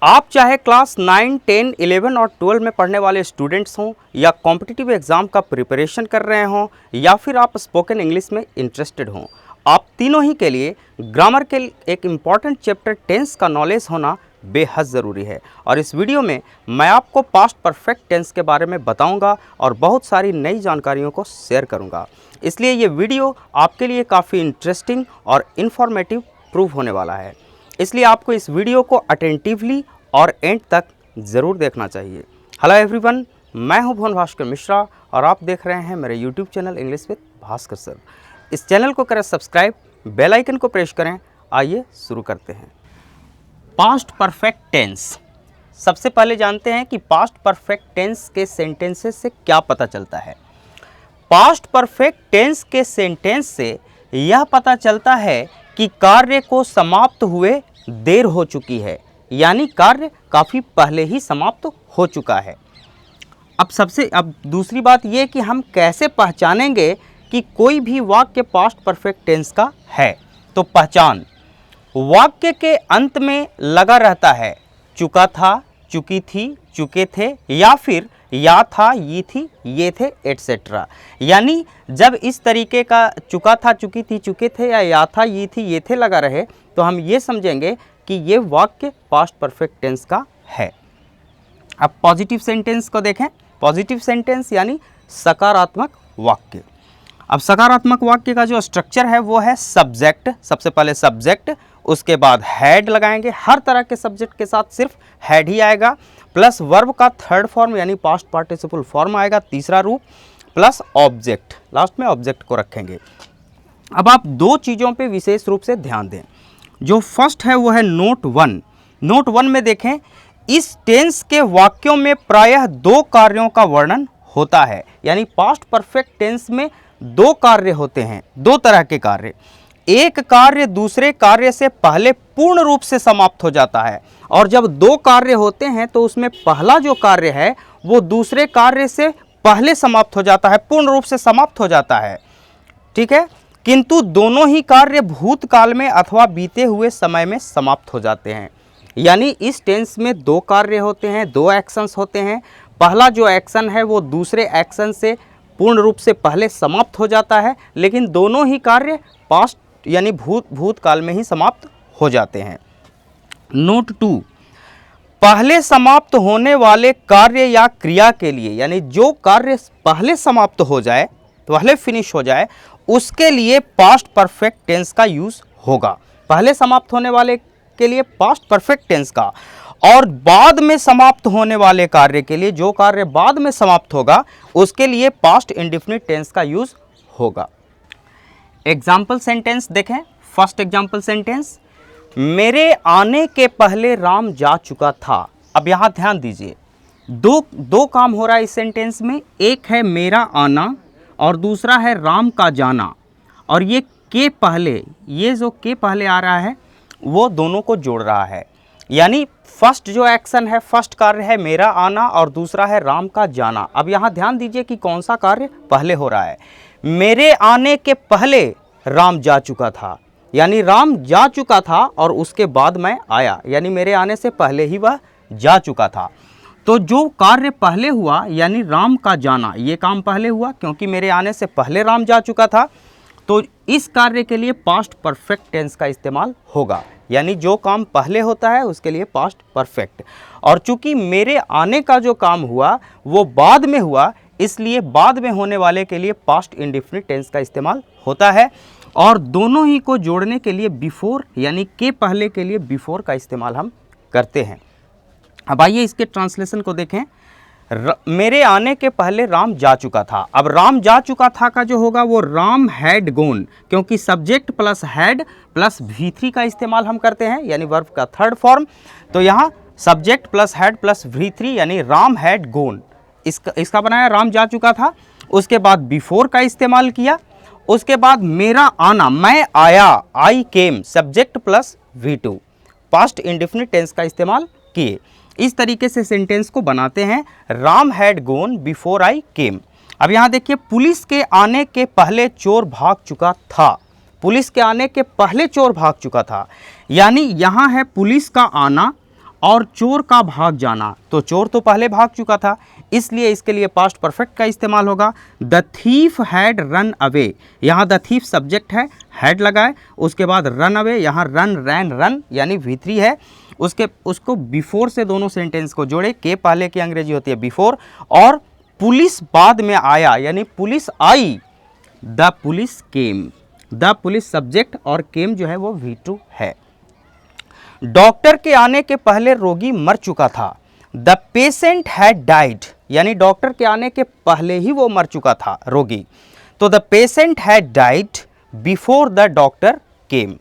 आप चाहे क्लास 9, 10, 11 और 12 में पढ़ने वाले स्टूडेंट्स हों या कॉम्पिटिटिव एग्ज़ाम का प्रिपरेशन कर रहे हों या फिर आप स्पोकन इंग्लिश में इंटरेस्टेड हों, आप तीनों ही के लिए ग्रामर के एक इम्पॉर्टेंट चैप्टर टेंस का नॉलेज होना बेहद ज़रूरी है। और इस वीडियो में मैं आपको पास्ट परफेक्ट टेंस के बारे में बताऊंगा और बहुत सारी नई जानकारियों को शेयर करूंगा। इसलिए ये वीडियो आपके लिए काफ़ी इंटरेस्टिंग और इन्फॉर्मेटिव प्रूव होने वाला है। इसलिए आपको इस वीडियो को अटेंटिवली और एंड तक ज़रूर देखना चाहिए। हेलो एवरीवन, मैं हूं भुवन भास्कर मिश्रा और आप देख रहे हैं मेरे YouTube channel English with Bhaskar sir. इस चैनल को करें सब्सक्राइब, बेल आइकन को प्रेस करें। आइए शुरू करते हैं। Past perfect tense. सबसे पहले जानते हैं कि पास्ट परफेक्ट टेंस के सेंटेंसेस से क्या पता चलता है। पास्ट परफेक्ट टेंस के सेंटेंस से यह पता चलता है कि कार्य को समाप्त हुए देर हो चुकी है, यानी कार्य काफ़ी पहले ही समाप्त हो चुका है। अब दूसरी बात ये कि हम कैसे पहचानेंगे कि कोई भी वाक्य पास्ट परफेक्ट टेंस का है। तो पहचान, वाक्य के अंत में लगा रहता है चुका था, चुकी थी, चुके थे, या फिर या था, ये थी, ये थे, एटसेट्रा। यानी जब इस तरीके का चुका था, चुकी थी, चुके थे या था, ये थी, ये थे लगा रहे तो हम ये समझेंगे कि ये वाक्य पास्ट परफेक्ट टेंस का है। अब पॉजिटिव सेंटेंस को देखें। पॉजिटिव सेंटेंस यानी सकारात्मक वाक्य। अब सकारात्मक वाक्य का जो स्ट्रक्चर है वो है सब्जेक्ट। सबसे पहले सब्जेक्ट, उसके बाद हैड लगाएंगे। हर तरह के सब्जेक्ट के साथ सिर्फ हैड ही आएगा, प्लस वर्ब का थर्ड फॉर्म यानी पास्ट पार्टिसिपल फॉर्म आएगा, तीसरा रूप, प्लस ऑब्जेक्ट। लास्ट में ऑब्जेक्ट को रखेंगे। अब आप दो चीज़ों पे विशेष रूप से ध्यान दें। जो फर्स्ट है वो है नोट 1। नोट 1 में देखें, इस टेंस के वाक्यों में प्रायः दो कार्यों का वर्णन होता है। यानी पास्ट परफेक्ट टेंस में दो कार्य होते हैं, दो तरह के कार्य। एक कार्य दूसरे कार्य से पहले पूर्ण रूप से समाप्त हो जाता है, और जब दो कार्य होते हैं तो उसमें पहला जो कार्य है वो दूसरे कार्य से पहले समाप्त हो जाता है, पूर्ण रूप से समाप्त हो जाता है। ठीक है, किंतु दोनों ही कार्य भूतकाल में अथवा बीते हुए समय में समाप्त हो जाते हैं। यानी इस टेंस में दो कार्य होते हैं, दो एक्शंस होते हैं। पहला जो एक्शन है वो दूसरे एक्शन से पूर्ण रूप से पहले समाप्त हो जाता है, लेकिन दोनों ही कार्य पास्ट यानी भूतकाल में ही समाप्त हो जाते हैं। नोट 2, पहले समाप्त होने वाले कार्य या क्रिया के लिए, यानी जो कार्य पहले समाप्त हो जाए, पहले फिनिश हो जाए, उसके लिए पास्ट परफेक्ट टेंस का यूज होगा। पहले समाप्त होने वाले के लिए पास्ट परफेक्ट टेंस का, और बाद में समाप्त होने वाले कार्य के लिए, जो कार्य बाद में समाप्त होगा, उसके लिए पास्ट इंडेफिनिट टेंस का यूज होगा। एग्जाम्पल सेंटेंस देखें। फर्स्ट एग्जाम्पल सेंटेंस, मेरे आने के पहले राम जा चुका था। अब यहाँ ध्यान दीजिए, दो काम हो रहा है इस सेंटेंस में। एक है मेरा आना और दूसरा है राम का जाना। और ये के पहले, ये जो के पहले आ रहा है वो दोनों को जोड़ रहा है। यानी फर्स्ट जो एक्शन है, फर्स्ट कार्य है मेरा आना और दूसरा है राम का जाना। अब यहाँ ध्यान दीजिए कि कौन सा कार्य पहले हो रहा है। मेरे आने के पहले राम जा चुका था, यानी राम जा चुका था और उसके बाद मैं आया, यानी मेरे आने से पहले ही वह जा चुका था। तो जो कार्य पहले हुआ यानी राम का जाना, ये काम पहले हुआ क्योंकि मेरे आने से पहले राम जा चुका था। तो इस कार्य के लिए पास्ट परफेक्ट टेंस का इस्तेमाल होगा, यानी जो काम पहले होता है उसके लिए पास्ट परफेक्ट। और चूंकि मेरे आने का जो काम हुआ वो बाद में हुआ, इसलिए बाद में होने वाले के लिए पास्ट इंडेफिनिट टेंस का इस्तेमाल होता है। और दोनों ही को जोड़ने के लिए बिफोर यानी के पहले के लिए बिफोर का इस्तेमाल हम करते हैं। अब आइए इसके ट्रांसलेशन को देखें। मेरे आने के पहले राम जा चुका था। अब राम जा चुका था का जो होगा वो राम हैड गोन, क्योंकि subject plus had plus V3 का इस्तेमाल हम करते हैं, यानी वर्ब का थर्ड फॉर्म। तो यहाँ subject plus had plus V3 यानी राम हैड गोन, इसका बनाया राम जा चुका था। उसके बाद बिफोर का इस्तेमाल किया। उसके बाद मेरा आना, मैं आया, I came, subject plus V2, past indefinite tense का इस्तेमाल किए। इस तरीके से सेंटेंस को बनाते हैं, Ram had gone before I came. अब यहाँ देखिए, पुलिस के आने के पहले चोर भाग चुका था। पुलिस के आने के पहले चोर भाग चुका था, यानी यहाँ है पुलिस का आना और चोर का भाग जाना, तो चोर तो पहले भाग चुका था, इसलिए इसके लिए पास्ट परफेक्ट का इस्तेमाल होगा। The thief had run away, यहाँ द थीफ सब्जेक्ट है, हैड लगाए, उसके बाद रन अवे, यहाँ रन रैन रन यानी V3 है, उसको बिफोर से दोनों सेंटेंस को जोड़े, के पहले की अंग्रेजी होती है बिफोर, और पुलिस बाद में आया यानी police I, the police came, the police subject और केम जो है वो V2 है। डॉक्टर के आने के पहले रोगी मर चुका था, द पेशेंट हैड डाइड, यानी डॉक्टर के आने के पहले ही वो मर चुका था रोगी, तो the patient had died before the doctor केम।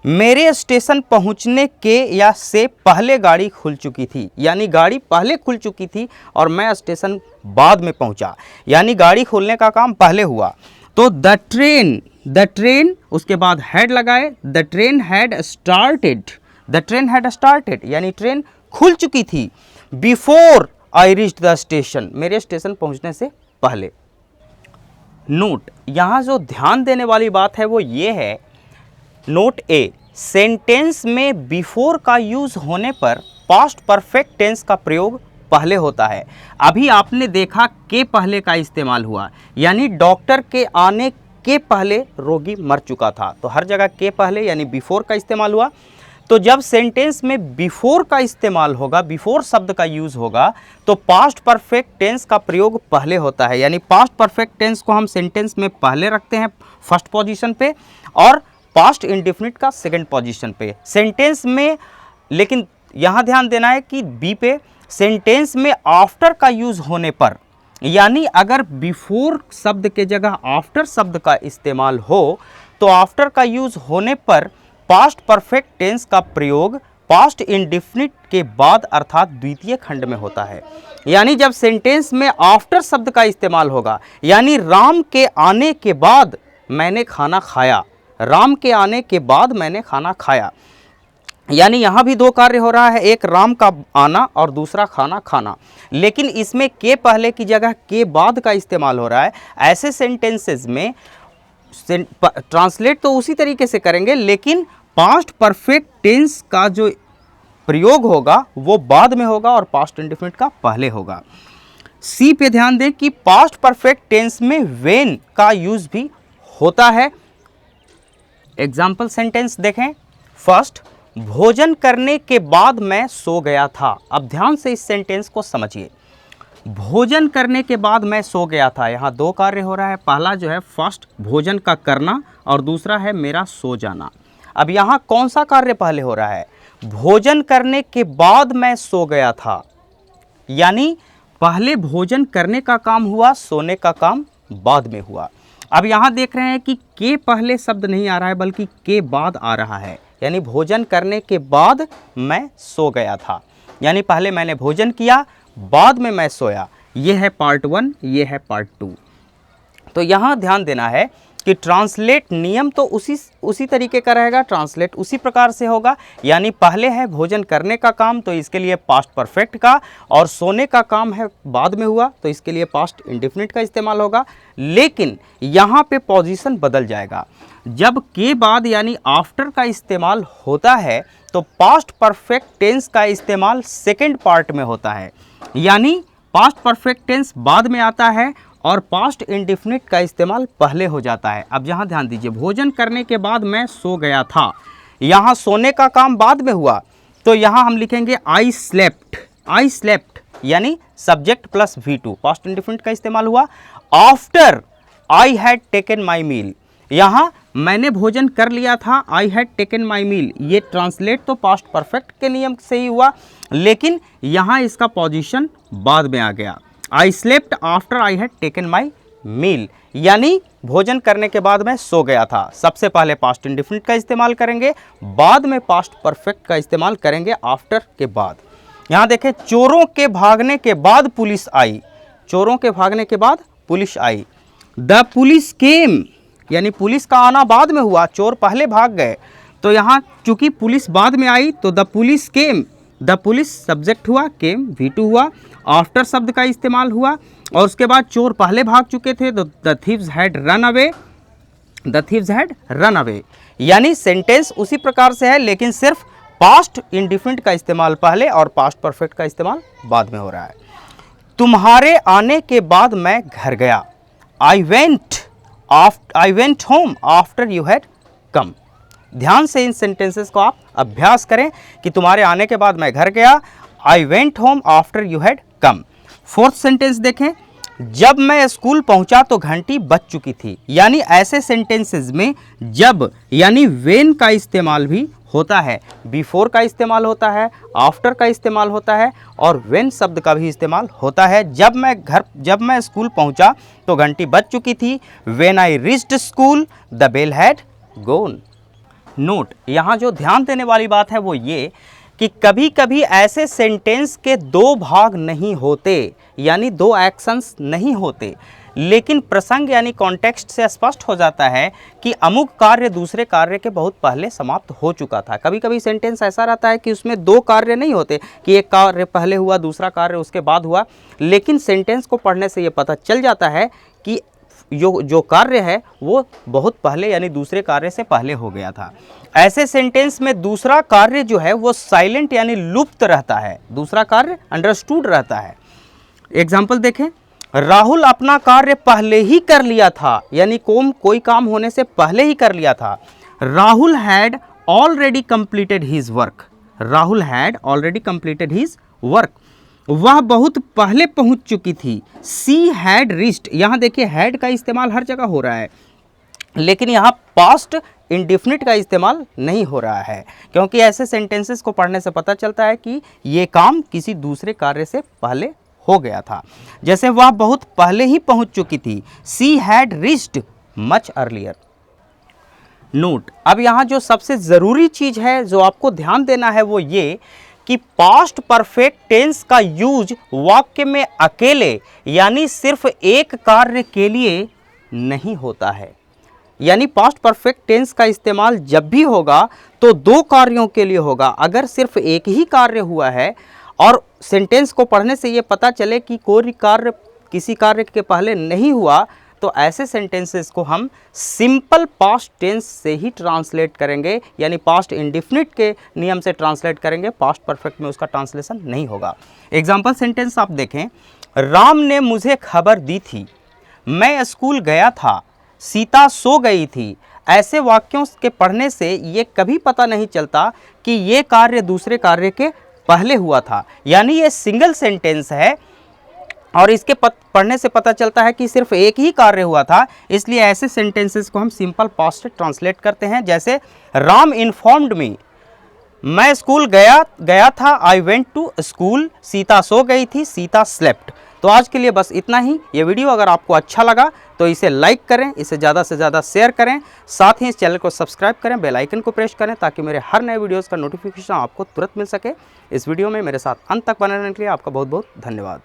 मेरे स्टेशन पहुंचने के या से पहले गाड़ी खुल चुकी थी, यानी गाड़ी पहले खुल चुकी थी और मैं स्टेशन बाद में पहुंचा, यानी गाड़ी खुलने का काम पहले हुआ। तो द ट्रेन उसके बाद हैड लगाए, the train had started, the train had started यानी ट्रेन खुल चुकी थी, before I reached the station, मेरे स्टेशन पहुंचने से पहले। नोट, यहाँ जो ध्यान देने वाली बात है वो ये है, नोट ए, सेंटेंस में बिफोर का यूज होने पर पास्ट परफेक्ट टेंस का प्रयोग पहले होता है। अभी आपने देखा के पहले का इस्तेमाल हुआ, यानी डॉक्टर के आने के पहले रोगी मर चुका था, तो हर जगह के पहले यानी बिफोर का इस्तेमाल हुआ। तो जब सेंटेंस में बिफोर का इस्तेमाल होगा, बिफोर शब्द का यूज होगा, तो पास्ट परफेक्ट टेंस का प्रयोग पहले होता है, यानी पास्ट परफेक्ट टेंस को हम सेंटेंस में पहले रखते हैं फर्स्ट पोजीशन पे, और पास्ट इंडेफिनिट का सेकंड पोजीशन पे सेंटेंस में। लेकिन यहाँ ध्यान देना है कि बी पे, सेंटेंस में आफ्टर का यूज होने पर, यानी अगर बिफोर शब्द के जगह आफ्टर शब्द का इस्तेमाल हो, तो आफ्टर का यूज होने पर पास्ट परफेक्ट टेंस का प्रयोग पास्ट इंडेफिनिट के बाद अर्थात द्वितीय खंड में होता है। यानी जब सेंटेंस में आफ्टर शब्द का इस्तेमाल होगा, यानी राम के आने के बाद मैंने खाना खाया, राम के आने के बाद मैंने खाना खाया, यानी यहाँ भी दो कार्य हो रहा है, एक राम का आना और दूसरा खाना खाना, लेकिन इसमें के पहले की जगह के बाद का इस्तेमाल हो रहा है। ऐसे सेंटेंसेस में ट्रांसलेट तो उसी तरीके से करेंगे, लेकिन पास्ट परफेक्ट टेंस का जो प्रयोग होगा वो बाद में होगा और पास्ट इंडेफिनिट का पहले होगा। सी पे ध्यान दें कि पास्ट परफेक्ट टेंस में व्हेन का यूज भी होता है। एग्जाम्पल सेंटेंस देखें। फर्स्ट, भोजन करने के बाद मैं सो गया था। अब ध्यान से इस सेंटेंस को समझिए। भोजन करने के बाद मैं सो गया था, यहाँ दो कार्य हो रहा है। पहला जो है फर्स्ट भोजन का करना और दूसरा है मेरा सो जाना। अब यहाँ कौन सा कार्य पहले हो रहा है? भोजन करने के बाद मैं सो गया था, यानी पहले भोजन करने का काम हुआ, सोने का काम बाद में हुआ। अब यहाँ देख रहे हैं कि के पहले शब्द नहीं आ रहा है बल्कि के बाद आ रहा है, यानी भोजन करने के बाद मैं सो गया था, यानी पहले मैंने भोजन किया बाद में मैं सोया। ये है पार्ट 1, ये है पार्ट 2। तो यहाँ ध्यान देना है कि ट्रांसलेट नियम तो उसी तरीके का रहेगा, ट्रांसलेट उसी प्रकार से होगा, यानी पहले है भोजन करने का काम तो इसके लिए पास्ट परफेक्ट का, और सोने का काम है बाद में हुआ तो इसके लिए पास्ट इंडेफिनिट का इस्तेमाल होगा। लेकिन यहाँ पे पोजीशन बदल जाएगा। जब के बाद यानी आफ्टर का इस्तेमाल होता है तो पास्ट परफेक्ट टेंस का इस्तेमाल सेकेंड पार्ट में होता है, यानी पास्ट परफेक्ट टेंस बाद में आता है और पास्ट इंडेफिनिट का इस्तेमाल पहले हो जाता है। अब यहाँ ध्यान दीजिए, भोजन करने के बाद मैं सो गया था, यहाँ सोने का काम बाद में हुआ, तो यहाँ हम लिखेंगे आई स्लेप्ट। आई स्लेप्ट यानी subject plus V2 past indefinite का इस्तेमाल हुआ। After I had taken my meal, यहाँ मैंने भोजन कर लिया था, आई हैड टेकन माई मील, ये ट्रांसलेट तो पास्ट परफेक्ट के नियम से ही हुआ, लेकिन यहाँ इसका पोजीशन बाद में आ गया। I slept after I had taken my meal, यानी भोजन करने के बाद मैं सो गया था। सबसे पहले पास्ट इंडेफिनिट का इस्तेमाल करेंगे, बाद में पास्ट परफेक्ट का इस्तेमाल करेंगे आफ्टर के बाद। यहाँ देखें, चोरों के भागने के बाद पुलिस आई, चोरों के भागने के बाद पुलिस आई। द पुलिस केम, यानी पुलिस का आना बाद में हुआ, चोर पहले भाग गए, तो यहाँ चूंकि पुलिस बाद में आई तो the police came, the police subject हुआ, केम V2 हुआ, आफ्टर शब्द का इस्तेमाल हुआ, और उसके बाद चोर पहले भाग चुके थे तो the thieves had run away, the thieves had run away, यानी सेंटेंस उसी प्रकार से है लेकिन सिर्फ पास्ट इंडिफिनिट का इस्तेमाल पहले और पास्ट परफेक्ट का इस्तेमाल बाद में हो रहा है। तुम्हारे आने के बाद मैं घर गया, I went home after you had come. ध्यान से इन सेंटेंसेस को आप अभ्यास करें कि तुम्हारे आने के बाद मैं घर गया, I went home after you had come. Fourth sentence देखें, जब मैं स्कूल पहुंचा तो घंटी बज चुकी थी। यानी ऐसे सेंटेंसेस में जब यानी वेन का इस्तेमाल भी होता है, बिफोर का इस्तेमाल होता है, आफ्टर का इस्तेमाल होता है और वेन शब्द का भी इस्तेमाल होता है। जब मैं स्कूल पहुंचा तो घंटी बज चुकी थी। When I reached school the bell had gone. Note, यहाँ जो ध्यान देने वाली बात है वो ये कि कभी कभी ऐसे सेंटेंस के दो भाग नहीं होते, यानी दो एक्शंस नहीं होते, लेकिन प्रसंग यानी कॉन्टेक्स्ट से स्पष्ट हो जाता है कि अमुक कार्य दूसरे कार्य के बहुत पहले समाप्त हो चुका था। कभी कभी सेंटेंस ऐसा रहता है कि उसमें दो कार्य नहीं होते कि एक कार्य पहले हुआ दूसरा कार्य उसके बाद हुआ, लेकिन सेंटेंस को पढ़ने से ये पता चल जाता है कि जो कार्य है वो बहुत पहले यानी दूसरे कार्य से पहले हो गया था। ऐसे सेंटेंस में दूसरा कार्य जो है वो साइलेंट यानी लुप्त रहता है, दूसरा कार्य अंडरस्टूड रहता है। एग्जाम्पल देखें, राहुल अपना कार्य पहले ही कर लिया था, यानी कोई काम होने से पहले ही कर लिया था। Rahul had already completed his work. Rahul had already completed his work. वह बहुत पहले पहुंच चुकी थी। She had reached. यहाँ देखिए हैड का इस्तेमाल हर जगह हो रहा है, लेकिन यहाँ पास्ट इंडिफिनिट का इस्तेमाल नहीं हो रहा है, क्योंकि ऐसे सेंटेंसेस को पढ़ने से पता चलता है कि ये काम किसी दूसरे कार्य से पहले हो गया था। जैसे वह बहुत पहले ही पहुंच चुकी थी, she had reached much earlier. Note, अब यहाँ जो सबसे ज़रूरी चीज़ है जो आपको ध्यान देना है वो ये कि पास्ट परफेक्ट टेंस का यूज वाक्य में अकेले यानी सिर्फ एक कार्य के लिए नहीं होता है। यानी पास्ट परफेक्ट टेंस का इस्तेमाल जब भी होगा तो दो कार्यों के लिए होगा। अगर सिर्फ एक ही कार्य हुआ है और सेंटेंस को पढ़ने से ये पता चले कि कोई कार्य किसी कार्य के पहले नहीं हुआ, तो ऐसे सेंटेंसेस को हम सिंपल पास्ट टेंस से ही ट्रांसलेट करेंगे, यानी पास्ट इंडिफिनिट के नियम से ट्रांसलेट करेंगे। पास्ट परफेक्ट में उसका ट्रांसलेशन नहीं होगा। एग्जाम्पल सेंटेंस आप देखें, राम ने मुझे खबर दी थी, मैं स्कूल गया था, सीता सो गई थी। ऐसे वाक्यों के पढ़ने से ये कभी पता नहीं चलता कि ये कार्य दूसरे कार्य के पहले हुआ था, यानी ये सिंगल सेंटेंस है और इसके पढ़ने से पता चलता है कि सिर्फ एक ही कार्य हुआ था। इसलिए ऐसे सेंटेंसेस को हम सिंपल पास्ट से ट्रांसलेट करते हैं। जैसे राम इन्फॉर्म्ड मी, मैं स्कूल गया था, I went to school. Sita सो गई थी, सीता स्लेप्ट। तो आज के लिए बस इतना ही। ये वीडियो अगर आपको अच्छा लगा तो इसे लाइक करें, इसे ज़्यादा से ज़्यादा शेयर करें, साथ ही इस चैनल को सब्सक्राइब करें, बेल आइकन को प्रेस करें ताकि मेरे हर नए वीडियोस का नोटिफिकेशन आपको तुरंत मिल सके। इस वीडियो में मेरे साथ अंत तक बने रहने के लिए आपका बहुत बहुत धन्यवाद।